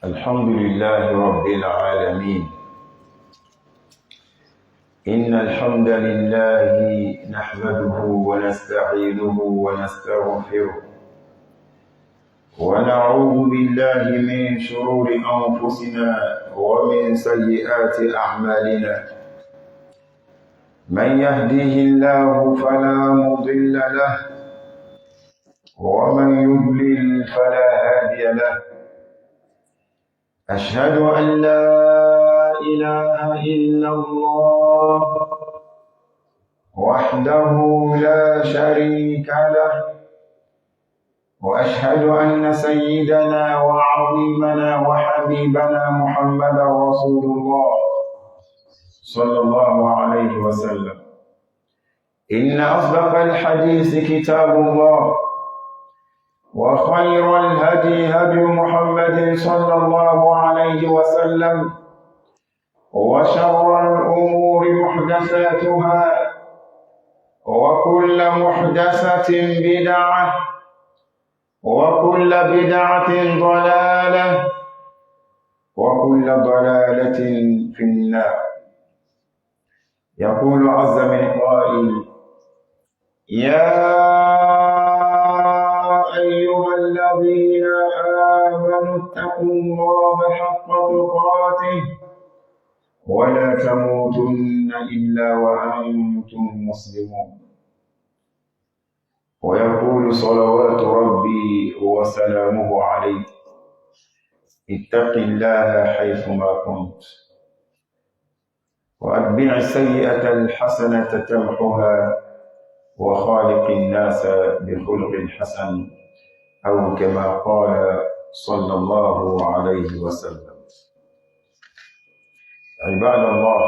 الحمد لله رب العالمين. إن الحمد لله نحمده ونستعينه ونستغفره ونعوذ بالله من شرور أنفسنا ومن سيئات أعمالنا. من يهده الله فلا مضل له ومن يضلل فلا هادي له. أشهد أن لا إله إلا الله وحده لا شريك له، وأشهد أن سيدنا وعظيمنا وحبيبنا محمدا رسول الله صلى الله عليه وسلم. إن أصدق الحديث كتاب الله، وخير الهدي هدي محمد صلى الله عليه وسلم، وشر الأمور محدثاتها، وكل محدثة بدعة، وكل بدعة ضلالة، وكل ضلالة في النار. يقول عز من قائل: يا أيها الذين آمنوا اتقوا الله حق تقاته ولا تموتن إلا وأنتم مسلمون. ويقول صلوات ربي وسلامه عليه: اتق الله حيثما كنت، وأتبع السيئة الحسنة تمحها، وخالق الناس بخلق حسن، أو كما قال صلى الله عليه وسلم. عباد الله،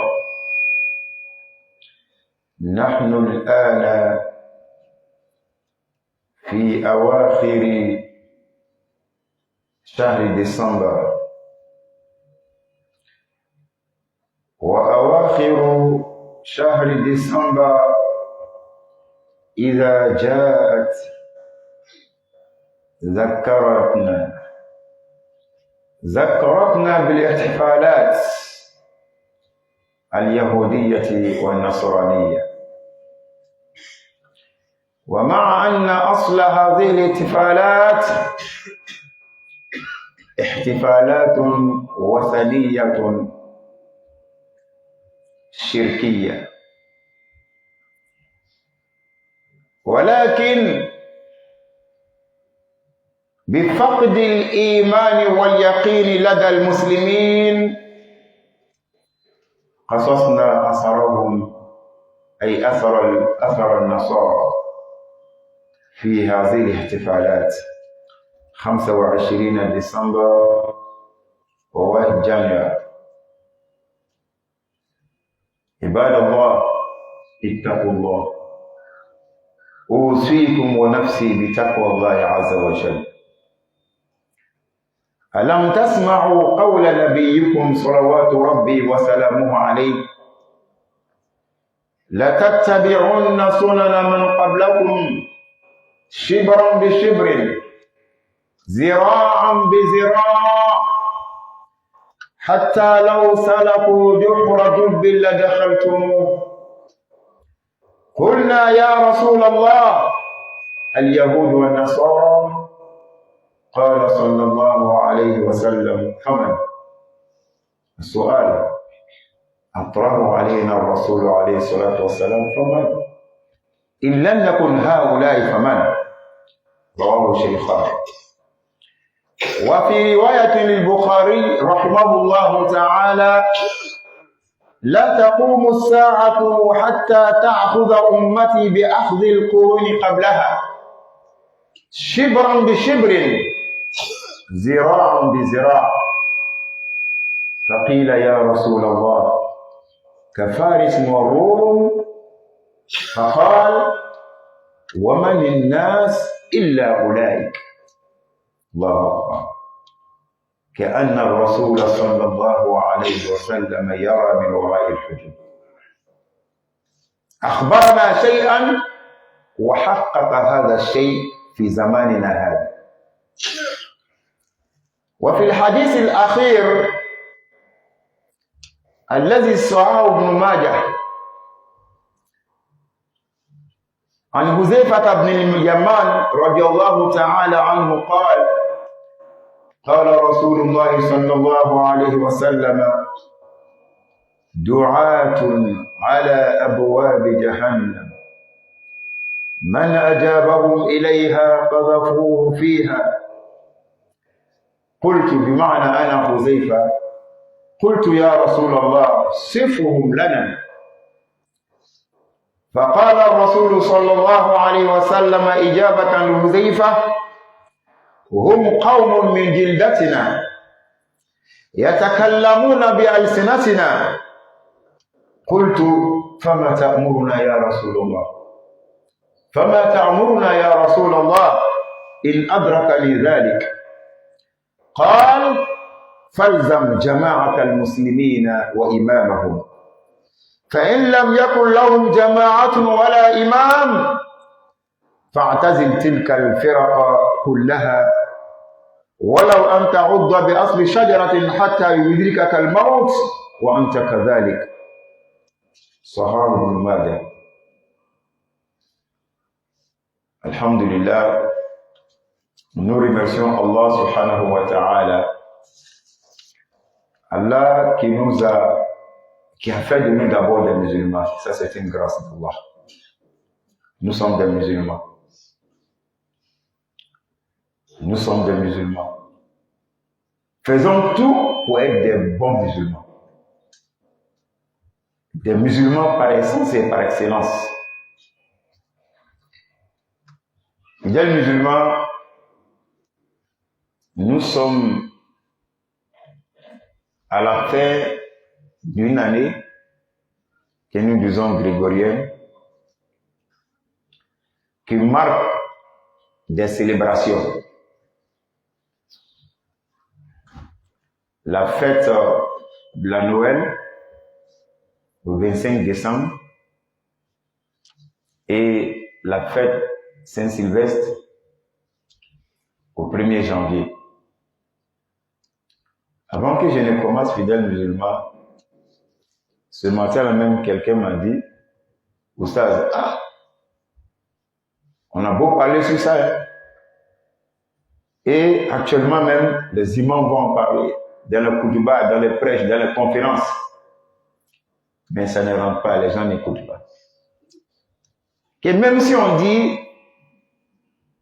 نحن الآن في أواخر شهر ديسمبر، وأواخر شهر ديسمبر إذا جاءت ذكرتنا بالاحتفالات اليهودية والنصرانية. ومع أن أصل هذه الاحتفالات احتفالات وثنية شركية، ولكن بفقد الإيمان واليقين لدى المسلمين قصصنا أثرهم، أي أثر النصارى في هذه الاحتفالات 25 ديسمبر و1 جانيوري. عباد الله، اتقوا الله. أوصيكم ونفسي بتقوى الله عز وجل. ألم تسمعوا قول نبيكم صلوات ربي وسلامه عليه: لتتبعن سنن من قبلكم شبرا بشبر ذراعا بذراع حتى لو سلكوا جحر جب لدخلتموه. قلنا يا رسول الله اليهود والنصارى؟ قال صلى الله عليه وسلم: فمن؟ السؤال أطرحه علينا الرسول عليه الصلاة والسلام: فمن؟ إن لم يكن هؤلاء فمن؟ رواه الشيخان. وفي رواية للبخاري رحمه الله تعالى: لا تقوم الساعة حتى تأخذ أمتي بأخذ القرون قبلها شبرا بشبر ذراعا بذراع. فقيل يا رسول الله كفارس والروم؟ فقال: ومن الناس إلا أولئك. الله أكبر. كأن الرسول صلى الله عليه وسلم يرى من وراء الحجب. أخبرنا شيئا وحقق هذا الشيء في زماننا هذا. وفي الحديث الأخير الذي صححه ابن ماجه عن حذيفة بن اليمان رضي الله تعالى عنه قال قال رسول الله صلى الله عليه وسلم دعاة على أبواب جهنم من أجابهم إليها قذفوه فيها. قلت بمعنى أنا حذيفة قلت يا رسول الله صفهم لنا. فقال الرسول صلى الله عليه وسلم إجابة لحذيفة هم قوم من جلدتنا يتكلمون بألسنتنا. قلت فما تأمرنا يا رسول الله فما تأمرنا يا رسول الله إن أدركني ذلك؟ قال فالزم جماعة المسلمين وإمامهم فإن لم يكن لهم جماعة ولا إمام فاعتزل تلك الفرق كلها ولو أن تعض بأصل شجرة حتى يدركك الموت وأنت كذلك. صحابه ابن ماجه. Alhamdulillah, nous remercions Allah subhanahu wa ta'ala, Allah qui a fait de nous d'abord des musulmans. Ça c'est une grâce d'Allah. Nous sommes des musulmans. Nous sommes des musulmans. Faisons tout pour être des bons musulmans. Des musulmans par essence et par excellence. Fidèles musulmans, nous sommes à la fin d'une année que nous disons grégorienne, qui marque des célébrations. La fête de la Noël au 25 décembre et la fête Saint-Sylvestre au 1er janvier. Avant que je ne commence, fidèles musulmans, ce matin même quelqu'un m'a dit, Oustaz, on a beau parler sur ça, hein? Et actuellement même, les imams vont en parler dans le koutouba, dans les prêches, dans les conférences. Mais ça ne rentre pas, les gens n'écoutent pas. Et même si on dit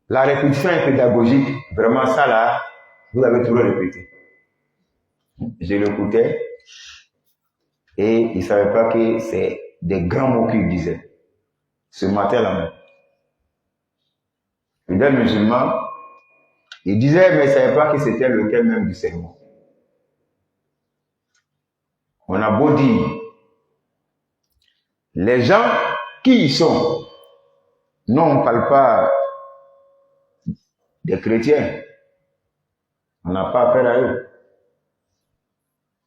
la répétition est pédagogique, vraiment ça là, vous avez toujours répété. Je l'écoutais et il ne savait pas que c'est des grands mots qu'il disait. Ce matin-là même. Fidèle musulman, il disait, mais il ne savait pas que c'était le thème même du sermon. On a beau dire, les gens qui y sont, non, on ne parle pas des chrétiens. On n'a pas affaire à eux.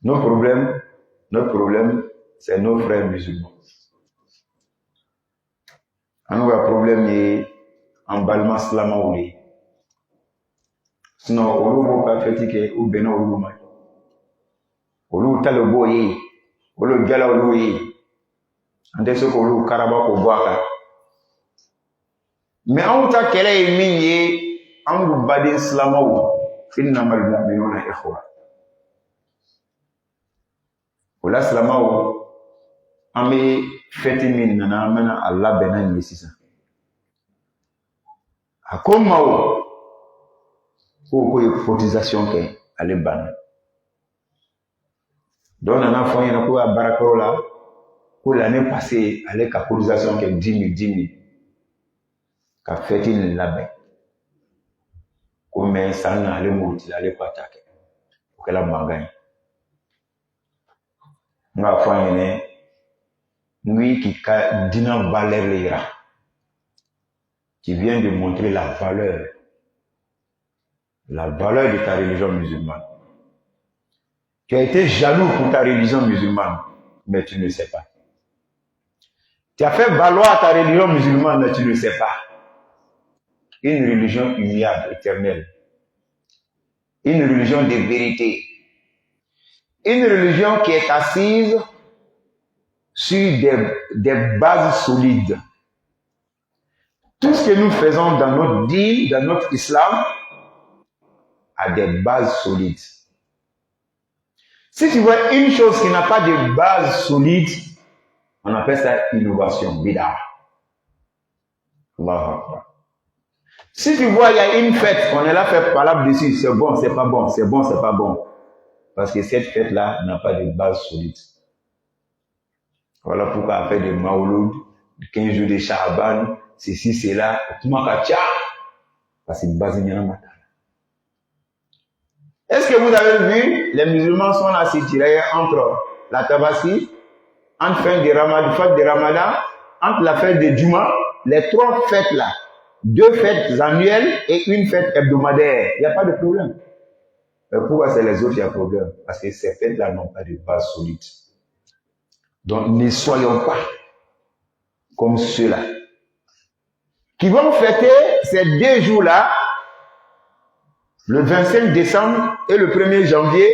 Notre problème, c'est nos frères musulmans. On a un problème est emballement slamaouli. Sinon, on ne peut pas fatiguer ou bien on ne peut pas. On ne peut pas le gala on ne peut pas le karaba ko boaka. Mais on t'a quel est minier en badin slamaou. Innamal mu'minuna ikhwa. Ola slamaou ami feti min nana mana Allah benan yesisa. Akomao ko cotisation ke ale ban. Donc nana fo yana ko barakoro la ko l'année passée ale ka cotisation ke 10 000 ka feti ni labe. Comme ça n'a le mot il allait pas attaquer pour que la magagne nga fanyene lui qui dina valeur lira qui vient de montrer la valeur de ta religion musulmane. Tu as été jaloux pour ta religion musulmane mais tu ne sais pas. Tu as fait valoir ta religion musulmane mais tu ne sais pas. Une religion immuable, éternelle. une religion de vérité, une religion qui est assise sur des bases solides. Tout ce que nous faisons dans notre dîme, dans notre islam, a des bases solides. Si tu vois une chose qui n'a pas de base solide, on appelle ça innovation, bid'ah. Allahu Akbar. Si tu vois, il y a une fête, on est là fait parler dessus, c'est bon, c'est pas bon, c'est bon, c'est pas bon. Parce que cette fête-là n'a pas de base solide. Voilà pourquoi on fait des maouloud, 15 jours de Sha'ban, ceci, c'est là, tout le monde a tcha. Parce que base n'y en a pas. Est-ce que vous avez vu, les musulmans sont là s'étirer entre la Tabaski, entre fête de Ramadan, entre la fête de Juma, les trois fêtes là, 2 fêtes annuelles et une fête hebdomadaire. Il n'y a pas de problème. Mais pourquoi c'est les autres qui ont problème? Parce que ces fêtes-là n'ont pas de base solide. Donc ne soyons pas comme ceux-là qui vont fêter ces 2 jours-là, le 25 décembre et le 1er janvier,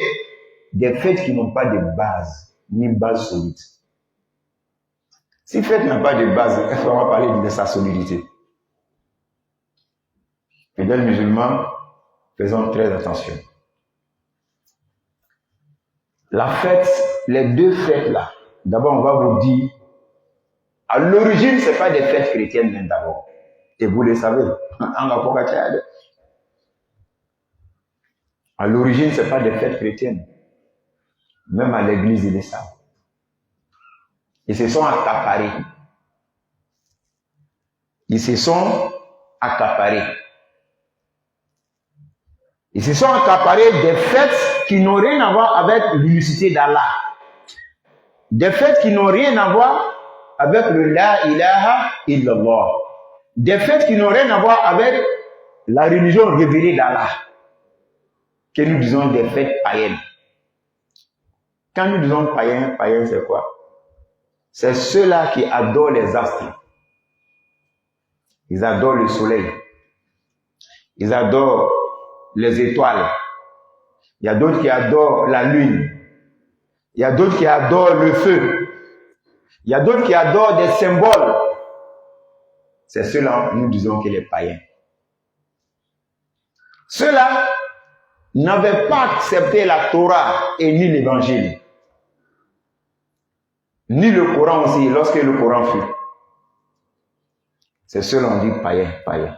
des fêtes qui n'ont pas de base, ni base solide. Si fête n'a pas de base, on va parler de sa solidité. Fidèles musulmans, faisons très attention. La fête, les 2 fêtes-là, d'abord on va vous dire, à l'origine, ce n'est pas des fêtes chrétiennes même d'abord. Et vous le savez. À l'origine, ce n'est pas des fêtes chrétiennes. Même à l'église, ils le savent. Ils se sont accaparés. Ils se sont accaparés. Ils se sont accaparés des fêtes qui n'ont rien à voir avec l'unicité d'Allah. Des fêtes qui n'ont rien à voir avec le La ilaha illallah. Des fêtes qui n'ont rien à voir avec la religion révélée d'Allah. Que nous disons des fêtes païennes. Quand nous disons païen, païen c'est quoi? C'est ceux-là qui adorent les astres. Ils adorent le soleil. Ils adorent les étoiles. Il y a d'autres qui adorent la lune. Il y a d'autres qui adorent le feu. Il y a d'autres qui adorent des symboles. C'est ceux-là, nous disons que les païens. Ceux-là n'avaient pas accepté la Torah et ni l'évangile. Ni le Coran aussi, lorsque le Coran fut. C'est ceux-là, on dit païens, païens.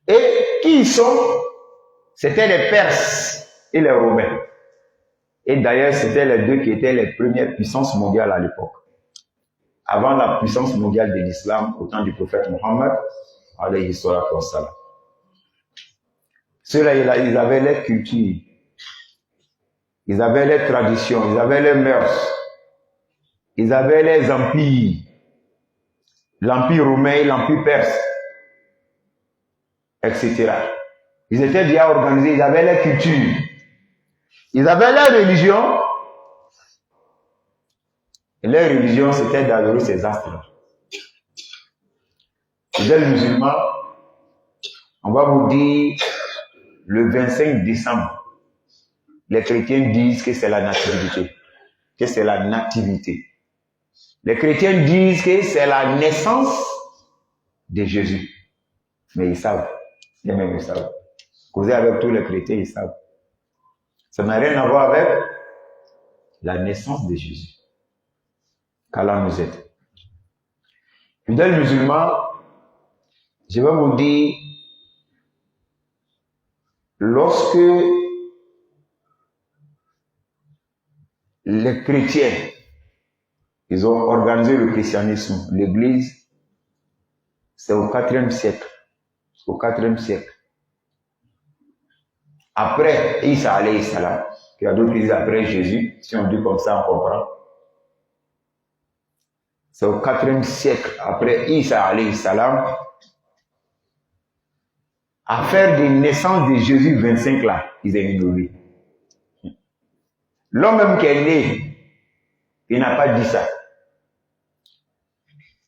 Et qui ils sont? C'était les Perses et les Romains. Et d'ailleurs, c'était les 2 qui étaient les premières puissances mondiales à l'époque. Avant la puissance mondiale de l'islam, au temps du prophète Mohammed, alayhi salatu wassalam. Ceux-là, ils avaient leur culture. Ils avaient leurs traditions, ils avaient leurs mœurs. Ils avaient les empires. L'empire romain, l'empire perse, etc. Ils étaient déjà organisés, ils avaient leur culture. Ils avaient leur religion. Et leur religion, c'était d'adorer ces astres-là. Les musulmans, on va vous dire, le 25 décembre, les chrétiens disent que c'est la nativité. Que c'est la nativité. Les chrétiens disent que c'est la naissance de Jésus. Mais ils savent. Les mêmes ils savent. Causez avec tous les chrétiens, ils savent. Ça n'a rien à voir avec la naissance de Jésus. Qu'Allah nous aide. Fidèles musulmans, je vais vous dire, lorsque les chrétiens, ils ont organisé le christianisme, l'église, c'est au 4e siècle. Au 4e siècle. Après Isa alayhi salam, il y a d'autres qui disent après Jésus, si on dit comme ça, on comprend. C'est au 4e siècle, après Isa alayhi salam, à faire des naissances de Jésus 25 là, ils ont innové. L'homme même qui est né, il n'a pas dit ça.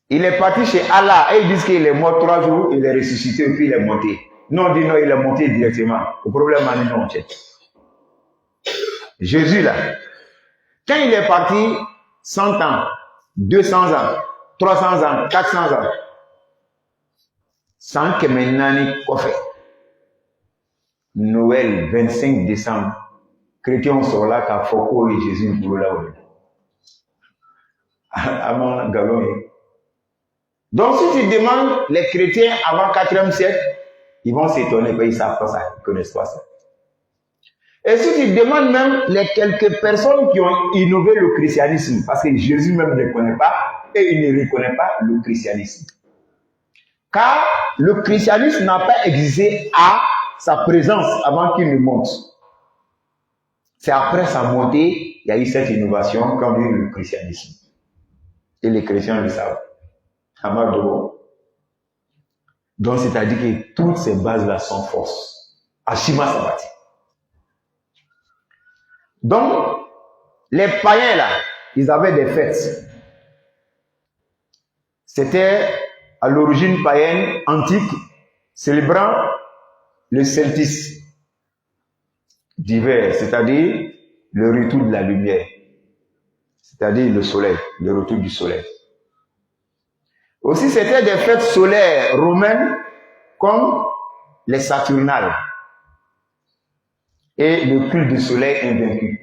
Il est parti chez Allah et ils disent qu'il est mort 3 jours, il est ressuscité et puis il est monté. Nous, on dit non, il est monté directement. Le problème, on dit non, Jésus, là, quand il est parti, 100 ans, 200 ans, 300 ans, 400 ans, sans que maintenant, quoi fait? Noël, 25 décembre, chrétiens sont là, qu'à Foucault et Jésus pour là. Avant Galon. Donc, si tu demandes les chrétiens avant 4e siècle, ils vont s'étonner qu'ils ne savent pas ça, ils ne connaissent pas ça. Et si tu demandes même les quelques personnes qui ont innové le christianisme, parce que Jésus même ne le connaît pas, et il ne reconnaît pas le christianisme. Car le christianisme n'a pas existé à sa présence avant qu'il ne monte. C'est après sa montée, il y a eu cette innovation comme le christianisme. Et les chrétiens le savent. Donc, c'est-à-dire que toutes ces bases-là sont fausses. Ashima Sabati. Donc, les païens là, ils avaient des fêtes. C'était à l'origine païenne antique, célébrant le solstice d'hiver, c'est-à-dire le retour de la lumière, c'est-à-dire le soleil, le retour du soleil. Aussi, c'était des fêtes solaires romaines comme les Saturnales et le culte du soleil invaincu.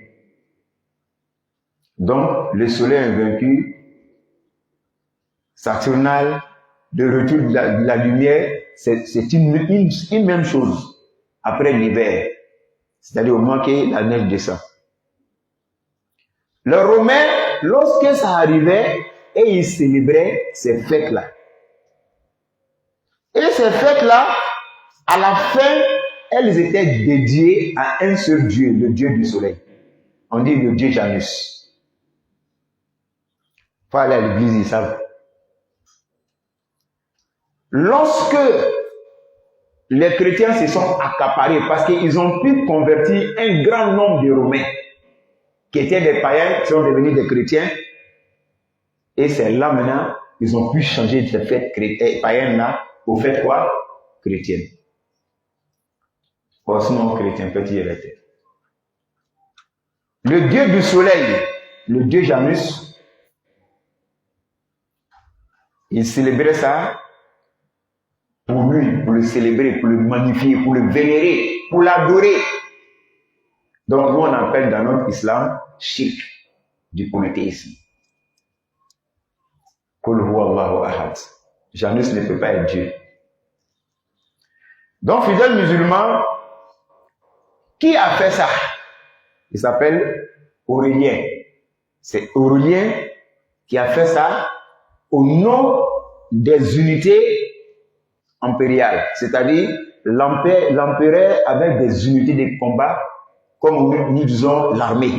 Donc, le soleil invaincu, Saturnal, le retour de la lumière, c'est une même chose après l'hiver, c'est-à-dire au moment que la neige descend. Les Romains, lorsque ça arrivait, et ils célébraient ces fêtes-là. Et ces fêtes-là, à la fin, elles étaient dédiées à un seul Dieu, le Dieu du soleil. On dit le Dieu Janus. Il faut aller à l'église, ils savent. Lorsque les chrétiens se sont accaparés, parce qu'ils ont pu convertir un grand nombre de Romains, qui étaient des païens, qui sont devenus des chrétiens, et c'est là maintenant, ils ont pu changer de ces fêtes païennes-là aux fêtes quoi? Chrétiennes. Or, sinon, chrétien, petit héritier. Le Dieu du soleil, le Dieu Janus, il célébrait ça pour lui, pour le célébrer, pour le magnifier, pour le vénérer, pour l'adorer. Donc, nous, on appelle dans notre islam shirk, du polythéisme. Janus ne peut pas être Dieu. Donc, fidèles musulmans, qui a fait ça? Il s'appelle Aurélien. C'est Aurélien qui a fait ça au nom des unités impériales. C'est-à-dire, l'empereur avait des unités de combat, comme nous disons l'armée.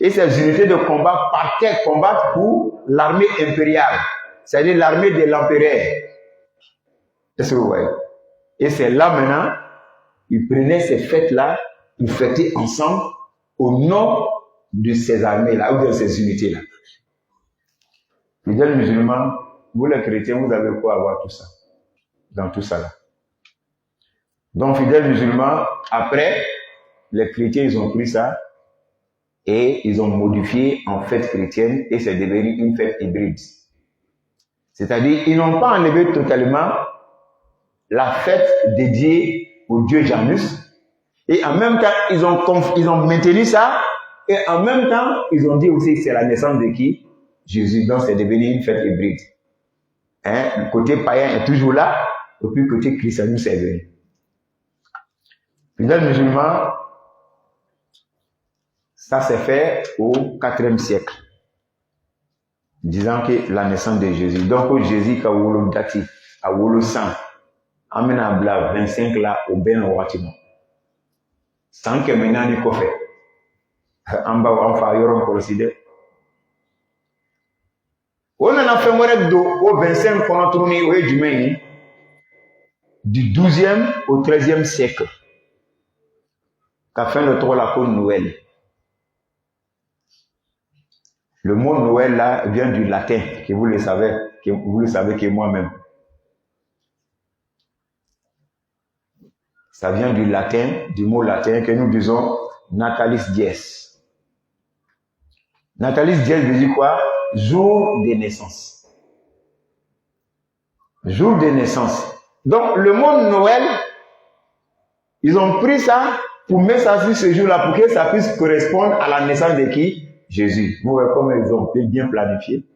Et ces unités de combat partaient combattre pour l'armée impériale, c'est-à-dire l'armée de l'empereur. Est-ce que vous voyez? Et c'est là maintenant, ils prenaient ces fêtes-là pour fêter ensemble au nom de ces armées-là ou de ces unités-là. Fidèles musulmans, vous les chrétiens, vous avez quoi avoir tout ça? Dans tout ça là. Donc, fidèles musulmans, après, les chrétiens, ils ont pris ça et ils ont modifié en fête chrétienne et c'est devenu une fête hybride. C'est-à-dire, ils n'ont pas enlevé totalement la fête dédiée au Dieu Janus et en même temps, ils ont maintenu ça et en même temps, ils ont dit aussi que c'est la naissance de qui? Jésus. Donc, c'est devenu une fête hybride. Hein? Le côté païen est toujours là et puis le côté christianisme est venu. Fidèles musulmans, ça s'est fait au 4e siècle, disant que la naissance de Jésus. Donc, Jésus, quand vous le dati, à vous le sang, amène à bla 25 là, au ben au bâtiment. Sans que maintenant, il faut faire. En bas, on fait un procédé. On a fait un au 25 qu'on tourné au du 12e au 13e siècle. Qu'a fait le droit la côte Noël. Le mot Noël là vient du latin, que vous le savez que moi-même. Ça vient du latin, du mot latin que nous disons Natalis Dies. Natalis Dies veut dire quoi? Jour de naissance. Jour de naissance. Donc, le mot Noël, ils ont pris ça pour mettre ça sur ce jour-là, pour que ça puisse correspondre à la naissance de qui? Jésus. Vous voyez comment ils ont bien planifié.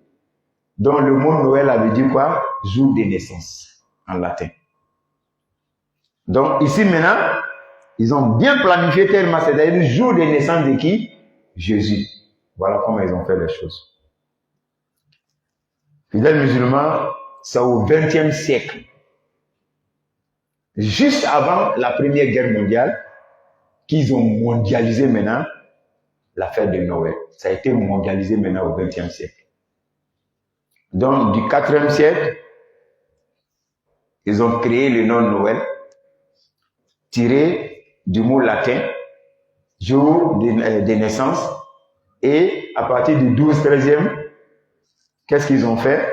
Donc, le mot Noël avait dit quoi? Jour de naissance, en latin. Donc, ici maintenant, ils ont bien planifié tellement, c'est-à-dire le jour de naissance de qui? Jésus. Voilà comment ils ont fait les choses. Fidèles musulmans, c'est au XXe siècle, juste avant la Première Guerre mondiale, qu'ils ont mondialisé maintenant la fête de Noël. Ça a été mondialisé maintenant au XXe siècle. Donc, du IVe siècle, ils ont créé le nom Noël, tiré du mot latin, jour de naissance, et à partir du 12-13e, qu'est-ce qu'ils ont fait?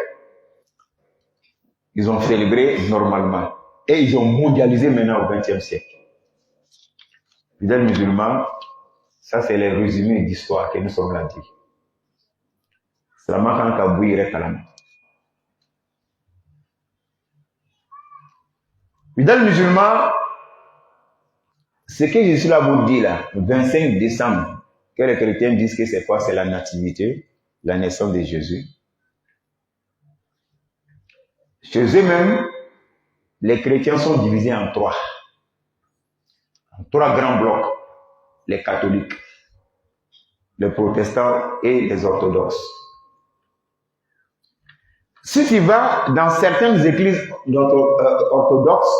Ils ont célébré normalement. Et ils ont mondialisé maintenant au XXe siècle. Fidèles musulmans, ça c'est les résumés d'histoire que nous sommes là dit. C'est la marque en Kaboui et Kalam. Fidèles musulmans, ce que je suis là vous dire là, le 25 décembre, que les chrétiens disent que c'est quoi? C'est la nativité, la naissance de Jésus. Chez eux-mêmes, les chrétiens sont divisés en trois grands blocs. Les catholiques, les protestants et les orthodoxes. Si tu vas dans certaines églises orthodoxes,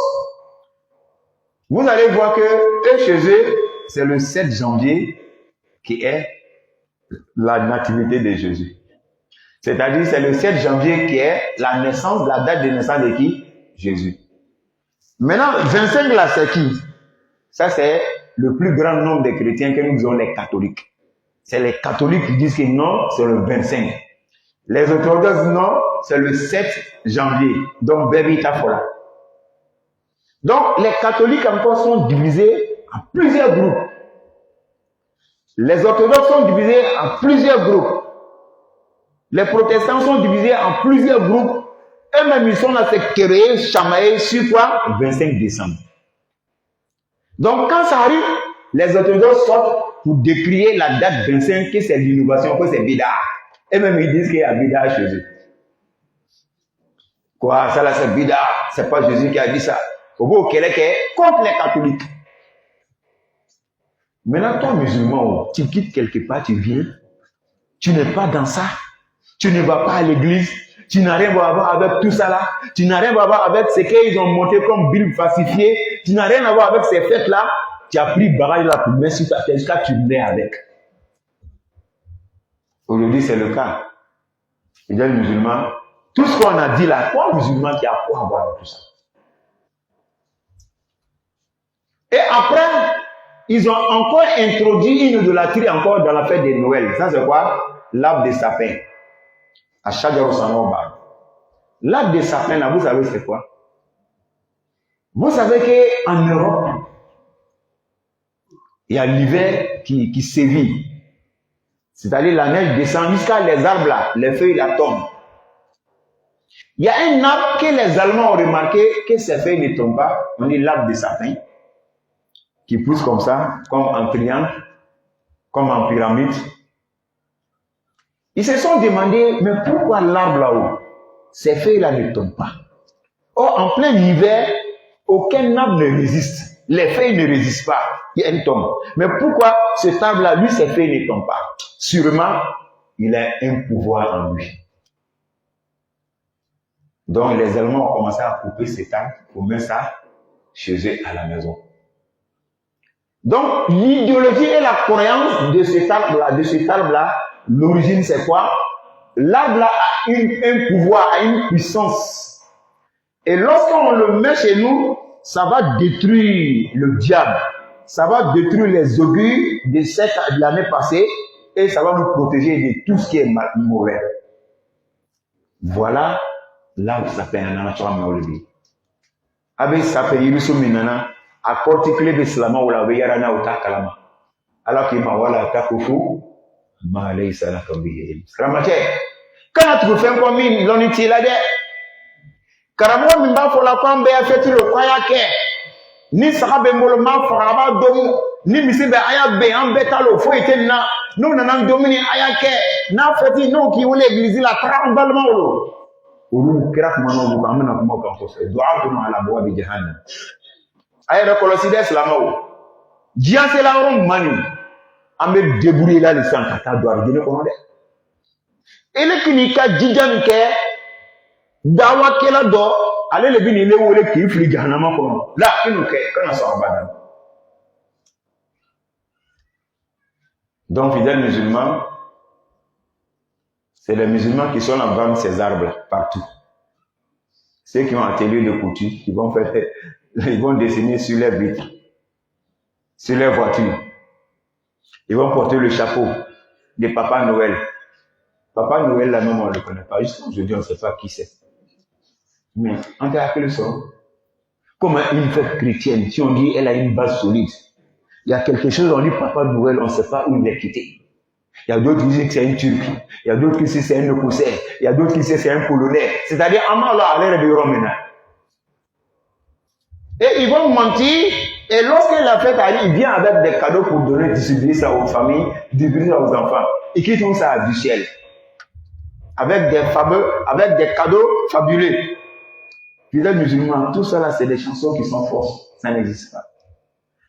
vous allez voir que chez eux, c'est le 7 janvier qui est la nativité de Jésus. C'est-à-dire, c'est le 7 janvier qui est la naissance, la date de naissance de qui? Jésus. Maintenant, 25 là, c'est qui? Ça, c'est le plus grand nombre de chrétiens que nous disons les catholiques. C'est les catholiques qui disent que non, c'est le 25. Les orthodoxes, non, c'est le 7 janvier. Donc, Bébita Fola. Donc, les catholiques encore sont divisés en plusieurs groupes. Les orthodoxes sont divisés en plusieurs groupes. Les protestants sont divisés en plusieurs groupes. Eux-mêmes, ils sont là, se créer, chamailler sur quoi? 25 décembre. Donc, quand ça arrive, les orthodoxes sortent pour décrier la date 25, que c'est l'innovation, que c'est Bida. Eux-mêmes, ils disent qu'il y a Bida chez eux. Quoi? Ça là, c'est Bida. C'est pas Jésus qui a dit ça. Au bout, Québec est contre les catholiques. Maintenant, toi, musulman, tu quittes quelque part, tu viens. Tu n'es pas dans ça. Tu ne vas pas à l'église. Tu n'as rien à voir avec tout ça là. Tu n'as rien à voir avec ce qu'ils ont monté comme Bible falsifiée. Tu n'as rien à voir avec ces fêtes-là. Tu as pris barrage là pour mettre sur ta tête jusqu'à tu nais avec. Aujourd'hui, c'est le cas. Il y a les musulmans. Tout ce qu'on a dit là, toi, musulman, qui a quoi à voir avec tout ça? Et après, ils ont encore introduit une idolâtrie encore dans la fête de Noël. Ça, c'est quoi? L'arbre de sapin. À Shajarousanoba. L'arbre de sapin, là, vous savez c'est quoi? Vous savez qu'en Europe, il y a l'hiver qui sévit. C'est-à-dire la neige descend jusqu'à les arbres là, les feuilles là tombent. Il y a un arbre que les Allemands ont remarqué que ces feuilles ne tombent pas. On dit l'arbre de sapin, qui pousse comme ça, comme en triangle, comme en pyramide. Ils se sont demandé, mais pourquoi l'arbre là-haut, ces feuilles-là ne tombent pas? Or, en plein hiver, aucun arbre ne résiste. Les feuilles ne résistent pas. Elles tombent. Mais pourquoi cet arbre-là, lui, ses feuilles ne tombent pas? Sûrement, il a un pouvoir en lui. Donc, les Allemands ont commencé à couper cet arbre pour mettre ça chez eux à la maison. Donc, l'idéologie et la croyance de cet arbre-là, l'origine, c'est quoi? L'arbre a un pouvoir, a une puissance. Et lorsqu'on le met chez nous, ça va détruire le diable. Ça va détruire les augures de l'année passée et ça va nous protéger de tout ce qui est mauvais. Voilà l'arbre sapin. Avec sapin, il y a a porté de Slama ou la Veyarana ou Takalama. Alors qu'il m'a voilà Takofu, Malay Salakambi. Ramate, quand tu fais comme une l'unité là-dedans, Karamo Mimba pour la Kwambe a fait le Kwayake, ni Sarabe Moloma, Faraba Domu, ni Missibe Ayabe, Ambetalo, Fouetena, nous n'en dominé Ayake, n'a fait nous qui voulait l'église la Trambalmao. Ulu kirak mano bu amna ko mo kan ko se du'a ko ala bo bi jahannam ay da ko side islamo jian se la ron mani ambe débrouiller la lisan kata du'a jene ko de ele kini ka jijan ke dawa kela do ale le bi ni le wole ki fili jahannama ko la kinu ke kana so abadan. Donc fidèles musulmans, c'est les musulmans qui sont en vente ces arbres partout. Ceux qui ont un atelier de couture, ils vont dessiner sur les vitres, sur les voitures. Ils vont porter le chapeau de Papa Noël. Papa Noël, là, non, on ne le connaît pas. Jusqu'à aujourd'hui, on ne sait pas qui c'est. Mais on t'a appelé le son. Comme une fête chrétienne, si on dit elle a une base solide, il y a quelque chose, on dit Papa Noël, on ne sait pas où il est quitté. Il y a d'autres qui disent que c'est un Turc. Il y a d'autres qui disent que c'est un Écossais. Il y a d'autres qui disent que c'est un Polonais. C'est-à-dire, Amala a l'air de Romain. Et ils vont mentir. Et lorsque la fête arrive, il vient avec des cadeaux pour donner, distribuer ça aux familles, distribuer ça aux enfants. Et qui font ça du ciel. Avec des cadeaux fabuleux. Les musulmans, tout ça là, c'est des chansons qui sont fausses. Ça n'existe pas.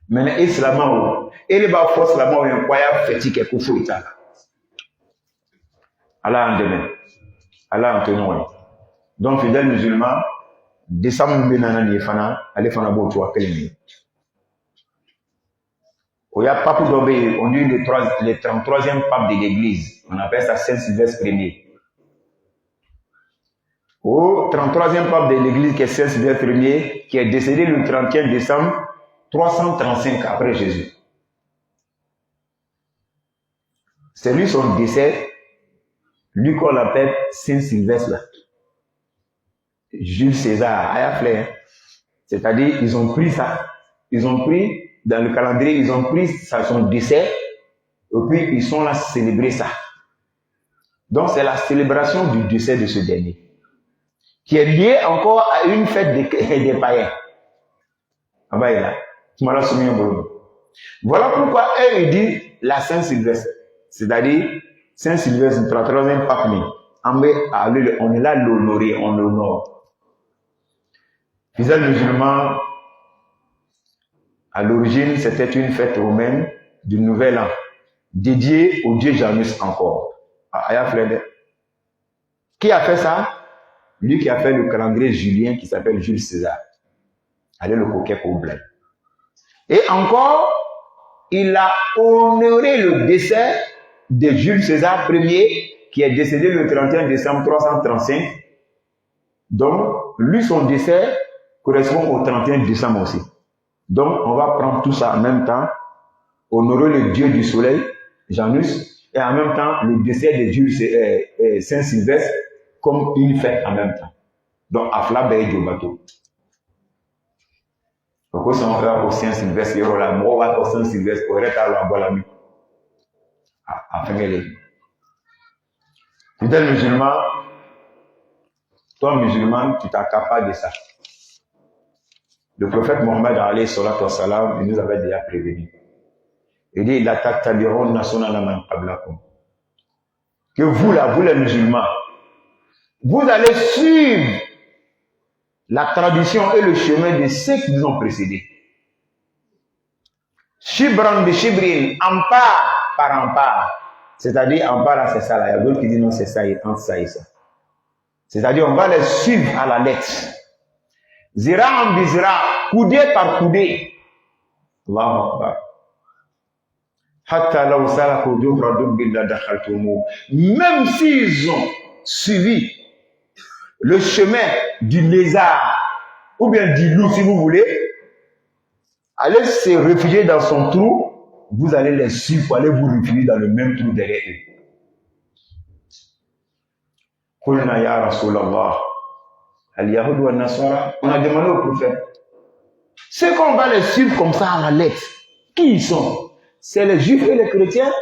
Maintenant, Islamao, et les bas force là, moi, incroyable, fétique et koufou et tal. Allah en demain. Allah en tenant. Donc, fidèles musulmans, décembre benana ni fana, allez fana bo toi kelemi. Il y a Pape Dobé, on dit le 33e pape de l'église. On appelle ça Saint-Sylvestre Ier. Au 33e pape de l'église qui est Saint-Sylvestre Ier, qui est décédé le 31 décembre 335 après Jésus. C'est lui son décès, lui qu'on appelle Saint-Sylvestre. Jules César, c'est-à-dire ils ont pris ça, ils ont pris dans le calendrier, ils ont pris ça, son décès, et puis ils sont là célébrer ça. Donc c'est la célébration du décès de ce dernier, qui est liée encore à une fête des païens. Ah bah, là. Voilà pourquoi eux disent la Saint-Sylvestre, c'est-à-dire Saint-Sylvestre, 33e pape, on est là l'honorer, on l'honore. Les musulmans, à l'origine, c'était une fête romaine du Nouvel An, dédiée au dieu Janus encore. Qui a fait ça? Lui qui a fait le calendrier julien qui s'appelle Jules César. Allez le coquet pour blé. Et encore, il a honoré le décès de Jules César Ier, qui est décédé le 31 décembre 335. Donc, lui, son décès correspond au 31 décembre aussi. Donc, on va prendre tout ça en même temps, honorer le dieu du soleil, Janus, et en même temps, le décès de Jules Saint-Sylvestre, comme une fête en même temps. Donc, Afla Beye du bateau. Pourquoi si on fait pour Saint-Sylvestre, il y aura la mort pour Saint-Sylvestre, pour être à la bonne nuit. Fidèle musulman, toi musulman, tu t'accapares de ça. Le prophète Mohammed alayhi salatu wassalam, il nous avait déjà prévenu. Il dit, la tattabiron nationala man qablakum. Que vous là, vous les musulmans, vous allez suivre la tradition et le chemin de ceux qui nous ont précédés. Shibran de Shibrin, empare par empare. C'est-à-dire, empare là, c'est ça là. Il y a d'autres qui disent non, c'est ça, entre ça et ça. C'est-à-dire, on va les suivre à la lettre. Zira en bizira, coudé par coudé. Allahu Akbar. Hatta law salaku dubra dubbillah dakhaltumu. Même s'ils ont suivi le chemin du lézard, ou bien du loup si vous voulez, allez se réfugier dans son trou, vous allez les suivre pour aller vous réfugier dans le même trou derrière eux. Qulna ya Rasulallah, al-Yahud wa Nasara, on a demandé au prophète, Ceux qu'on va les suivre comme ça à la lettre, qui ils sont? C'est les juifs et les chrétiens?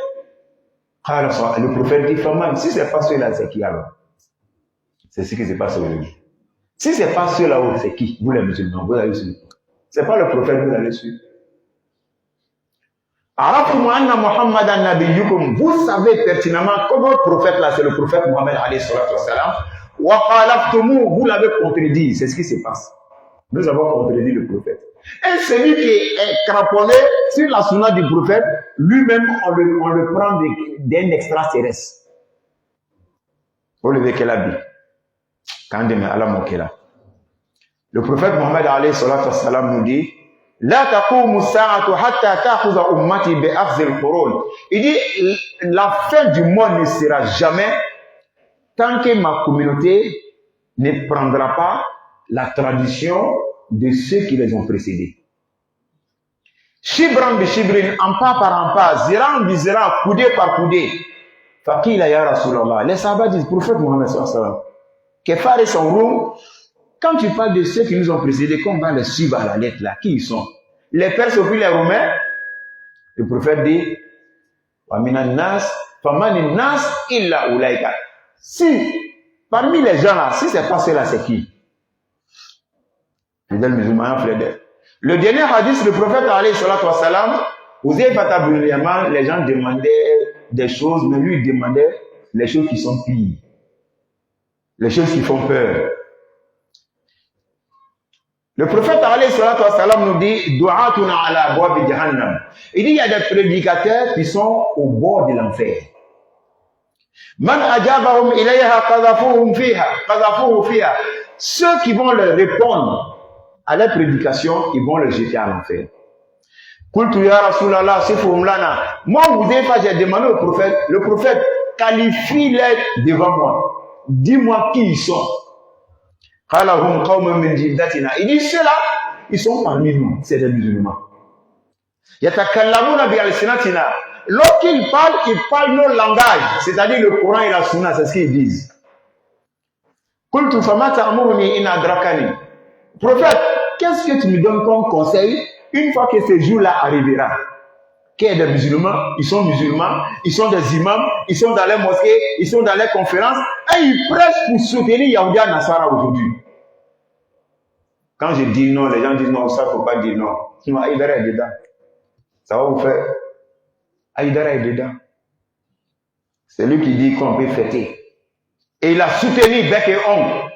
Alors, le prophète dit, Faman, si ce n'est pas ceux-là, c'est qui alors? C'est ce qui se passe aujourd'hui. Si ce n'est pas ceux-là, c'est qui? Vous les musulmans, vous allez suivre. Ce n'est pas le prophète que vous allez suivre. Vous savez pertinemment que votre prophète là, c'est le prophète Mohammed alayhi salatu wassalam. Vous l'avez contredit, c'est ce qui se passe. Nous avons contredit le prophète. Et celui qui est cramponné sur la sunna du prophète, lui-même, on le prend d'un extraterrestre. Vous le voyez là, quand on est à la mokela. Le prophète Mohammed alayhi salatu wassalam nous dit, La taqumu sa'atu hatta ta'khudha ummati bi akhdhi al-qurun. Il dit la fin du monde ne sera jamais tant que ma communauté ne prendra pas la tradition de ceux qui les ont précédés. Shibran bi shibrin, en pas par en pas, ziran bi ziran, coudé par coudé. Faqila ya Rasulallah. Les sahabas disent, prophète Mohammed sallallahu alayhi wa sallam, que faire son roux. Quand tu parles de ceux qui nous ont précédés, qu'on va les suivre à la lettre là, qui ils sont? Les Perses ou les Romains? Le prophète dit, si, parmi les gens là, si c'est pas ceux-là, c'est qui? Le dernier hadith, le prophète alayhi salatu wa salam, les gens demandaient des choses, mais lui il demandait les choses qui sont pires, les choses qui font peur. Le prophète alayhi salatu wa salam nous dit, Du'atuna ala abwabi jahannam. Il dit, il y a des prédicateurs qui sont au bord de l'enfer. Man ajabahum ilayha qadhafuhum fiha. Ceux qui vont leur répondre à leur prédication, ils vont le jeter à l'enfer. Qultu ya Rasulallah sifhum lana. Moi, vous avez pas, j'ai demandé au prophète, le prophète qualifie-les devant moi. Dis-moi qui ils sont. Il dit ceux-là, ils sont parmi nous, c'est des musulmans. Lorsqu'ils parlent nos langages, c'est-à-dire le Coran et la Sunna, c'est ce qu'ils disent. Prophète, qu'est-ce que tu me donnes comme conseil une fois que ce jour-là arrivera? Qu'il y a des musulmans, ils sont des imams, ils sont dans les mosquées, ils sont dans les conférences, et ils prêchent pour soutenir Yahudia Nasara aujourd'hui. Quand je dis non, les gens disent non, ça ne faut pas dire non. Sinon, Aïdara est dedans. Ça va vous faire. Aïdara est dedans. C'est lui qui dit qu'on peut fêter. Et il a soutenu bec et ongle.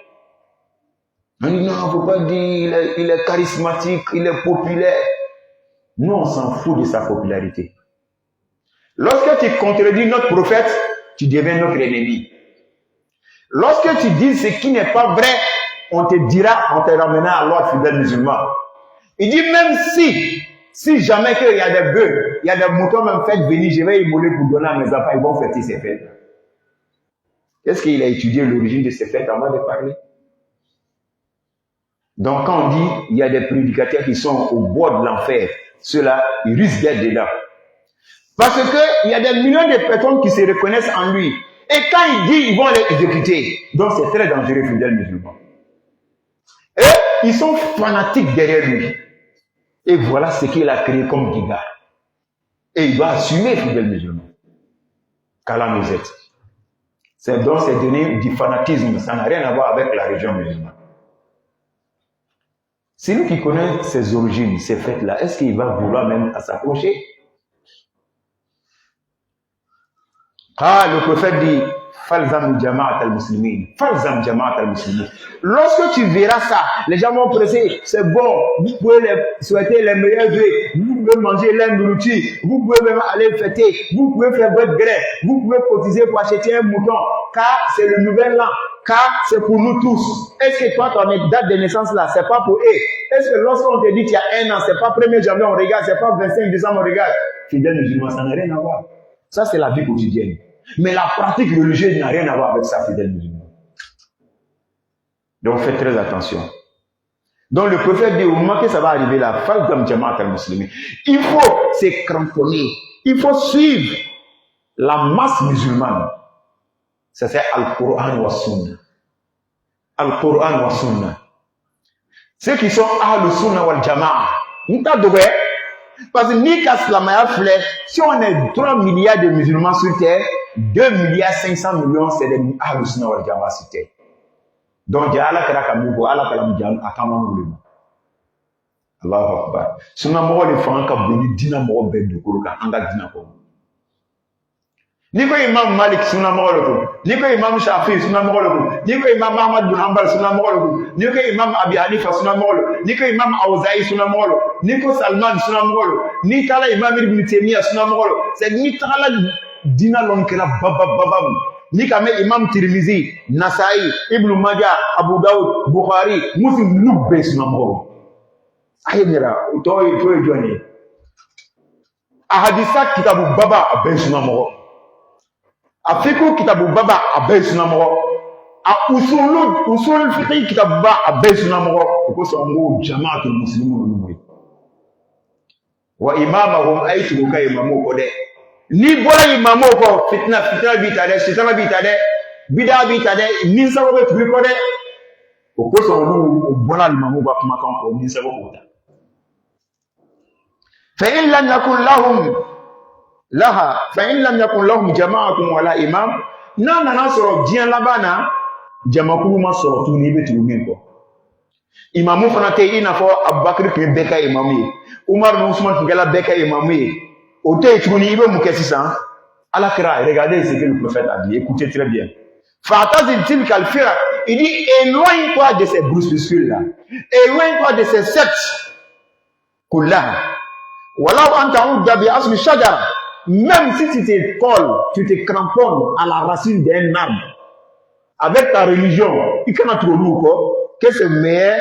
On dit non, il ne faut pas dire, il est charismatique, il est populaire. Nous, on s'en fout de sa popularité. Lorsque tu contredis notre prophète, tu deviens notre ennemi. Lorsque tu dis ce qui n'est pas vrai, on te dira, on te ramènera à l'ordre fidèle musulman. Il dit même si jamais qu'il y a des bœufs, il y a des moutons même faites venir, je vais immoler pour donner à mes enfants, ils vont fêter ces fêtes. Est-ce qu'il a étudié l'origine de ces fêtes avant de parler? Donc quand on dit, il y a des prédicateurs qui sont au bord de l'enfer, ceux-là, ils risquent d'être dedans. Parce qu'il y a des millions de personnes qui se reconnaissent en lui. Et quand il dit, ils vont les exécuter. Donc c'est très dangereux, fidèle musulman. Et ils sont fanatiques derrière lui. Et voilà ce qu'il a créé comme guigard. Et il doit assumer, fidèle musulman. Qu'Allah nous aide. C'est donc c'est donné du fanatisme. Ça n'a rien à voir avec la religion musulmane. Celui qui connaît ses origines, ces fêtes-là, est-ce qu'il va vouloir même s'approcher? Ah, le prophète dit, Falzam jama'at al-muslimin. Falzam jama'at al-muslimin. Lorsque tu verras ça, les gens vont presser, c'est bon, vous pouvez les souhaiter les meilleurs vœux, vous pouvez manger leur nourriture, vous pouvez même aller fêter, vous pouvez faire votre grève, vous pouvez cotiser pour acheter un mouton, car c'est le nouvel an, car c'est pour nous tous. Est-ce que toi, ton date de naissance là, c'est pas pour eux? Est-ce que lorsqu'on te dit qu'il y a un an, c'est pas 1er janvier, on regarde, c'est pas 25 décembre, on regarde? Fidèle musulman, ça n'a rien à voir. Ça, c'est la vie quotidienne. Mais la pratique religieuse n'a rien à voir avec ça, fidèle musulman. Donc, faites très attention. Donc, le prophète dit, au moment que ça va arriver là, il faut se cramponner. Il faut suivre la masse musulmane. Ça, c'est Al-Qur'an wa Sunna. Al-Qur'an wa Sunna. Ceux qui sont Ahlus Sunna wal Jama'a. Parce que ni Kaslamaya flèche, si on est 3 milliards de musulmans sur terre, 2 milliards 500 millions, c'est des Ahlus Sunna wal Jama'a sur terre. Donc, Allah kara kamugo, Allah kara mjan, akaman wulema. Allahu Akbar. Sunna mogo le fanga ka boni dina mogo be dukuru ka anga dina ko. Ni ko Imam Malik sunna mogo le ko. Ni ko Imam Shafi sunna mogo le ko. Ni ko Imam Ahmad bin Hanbal sunna mogo le ko. Ni ko Imam Abi Hanifa sunna mogo le. Ni ko Imam Auza'i sunna mogo le. Ni ko Salman sunna mogo le. Ni kala Imam Ibn Taymiyyah sunna mogo le. C'est ni kala dina lon kala babab. Ni kame Imam Tirmizi, Nasai, Ibn Majah, Abu Dawud, Bukhari, Muslim nubbe sunna mogo. Ayemira, toi Johnny. Ahadisa kitabu baba aben sunna mogo. Afiku kitabu baba aben sunna mogo. A usul fiqh kitabu baba aben sunna mogo. Ko so ngo jama'atul muslimun numoy. Wa imamahum aitu ka imamu ko de. Ni bola imamu ko fitna bitade, shitana bitade, bida bitade, ni sababu tubi ko de. Ko so ngo bola imamu ba kuma kan ko ni sababu ko da. فإن لم يكن لهم جماعة ولا إمام نانا نصر ديان لبانا جماعة ما صر توني بتومين كو إمامو فناتي إنا فو أبو بكر كي بكا إمامي عمر بن عثمان كي بكا إمامي أوتي توني إبه مكسسان على كرا regardez ce que le prophète a dit écoutez très bien فاعتزل تلك الفرق il dit éloigne-toi de ces groupuscules là éloigne-toi de ces sectes كلها Wallahu anta udda bi asli shajara. Même si tu te colles, tu te cramponnes à la racine d'un arbre, avec ta religion, il cannot trop lourd, que c'est meilleur,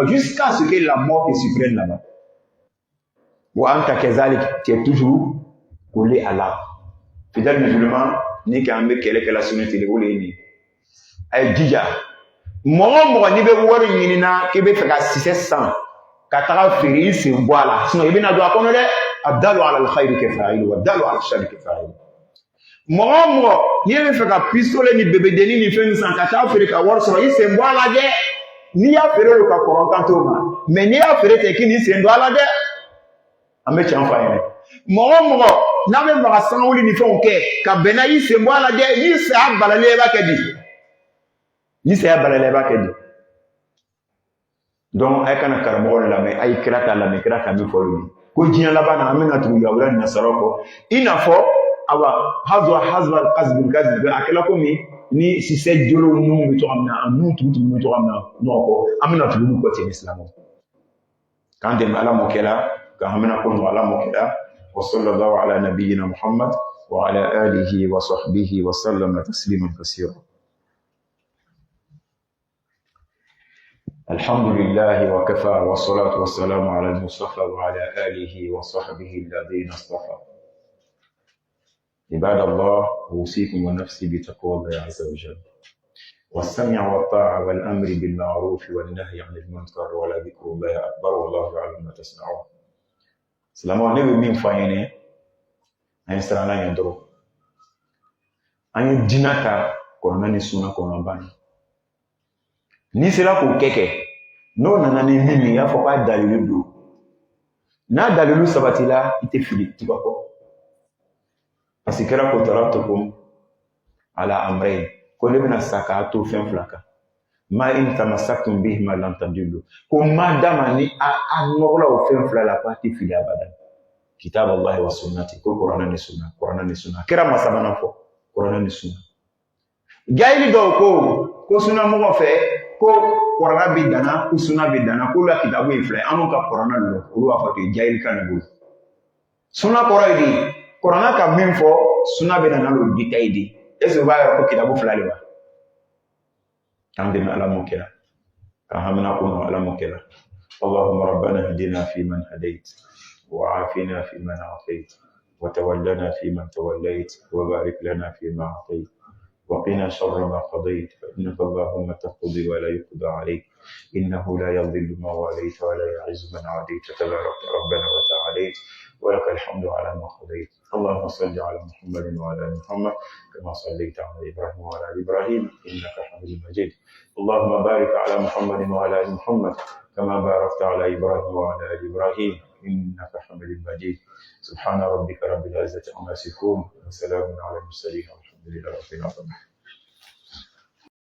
jusqu'à ce que la mort te surprenne là-bas. Wa anta kezalik, tu es toujours collé à l'arbre. Fidèle musulman, ni kambe kele kala sunnati de wole ni. Ay dija. Mo ni be wori ni na ke be feka 600. Katara firi simboala sino ibina do akono de abdalu ala alkhair kafa'il wa abdalu ala alshar kafa'il mo ni be feka pistolet ni bebe deni ni fen san katara firi ka wor so yi simboala de ni ya fere lo ka koron kanto ma mais ni ya fere te kini simboala de ambe chanfa yene mo na be ba san wuli ni fon ke ka bena yi simboala de ni sa balale ba kedi donc ay kana karamo la mais ay krata la mais krata mi folu ko jinya la bana amina tu ya wala na saroko ina fo awa hazwa al-qazb akela ko ni si se jolo nu mi to amna anu tu mi to amna no ko amina tu ko ti islam kan de mala mokela ka amina ko wala mokela wa sallallahu ala nabiyyina muhammad wa ala alihi wa sahbihi wa sallama tasliman kaseera. الحمد لله وكفى والصلاة والسلام على المصطفى وعلى آله وصحبه الذين اصطفى. عباد الله أوصيكم ونفسي بتقوى الله عز وجل والسمع والطاعة والأمر بالمعروف والنهي عن المنكر ولذكر الله أكبر والله يعلم ما تصنعون. سلام عليكم من فاينة أن سرانا يندرو أن جناتا كونا نسونا كونا باني ni sera ko keke no nana ni mimi ya faut pas dalilu do na dalilu sabatila ite fili tibako asikara ko taratukum ala amrayn ko lebna sakatu fen flaka ma in tamassaktum bihi ma lam tadillu ko madama ni anogla o fen flala pati fili abadan kitab allah wa sunnati ko qur'an ni sunna kira masabana fo qur'an ni sunna gaili do ko sunna mo fe ko korana bi dana ko sunna bi dana ko la kitabu ifle anu ka korana lo ko wa fa ke jail kan go sunna koraydi korana ka min fo sunna bi dana lo ditaidi eso ba ko kitabu fulale ba tandina ala mokela ka hamna ko ala mokela allahumma rabbana hadina fi man hadait wa afina fi man afait wa tawallana fi man tawallait wa barik lana fi ma atait وقنا شر ما قضيت فإنك اللهم تقضي ولا يقضى عليك إنه لا يضل ما واليت ولا يعز من عاديت تبارك ربنا وتعالى. عليت ولك الحمد على ما قضيت. اللهم صل على محمد وعلى ال محمد كما صليت على ابراهيم وعلى ال ابراهيم انك حميد مجيد. اللهم بارك على محمد وعلى ال محمد كما باركت على ابراهيم وعلى ال ابراهيم انك حميد مجيد. سبحان ربك رب العزه عما يصفون وسلام على المرسلين والحمد لله رب العالمين.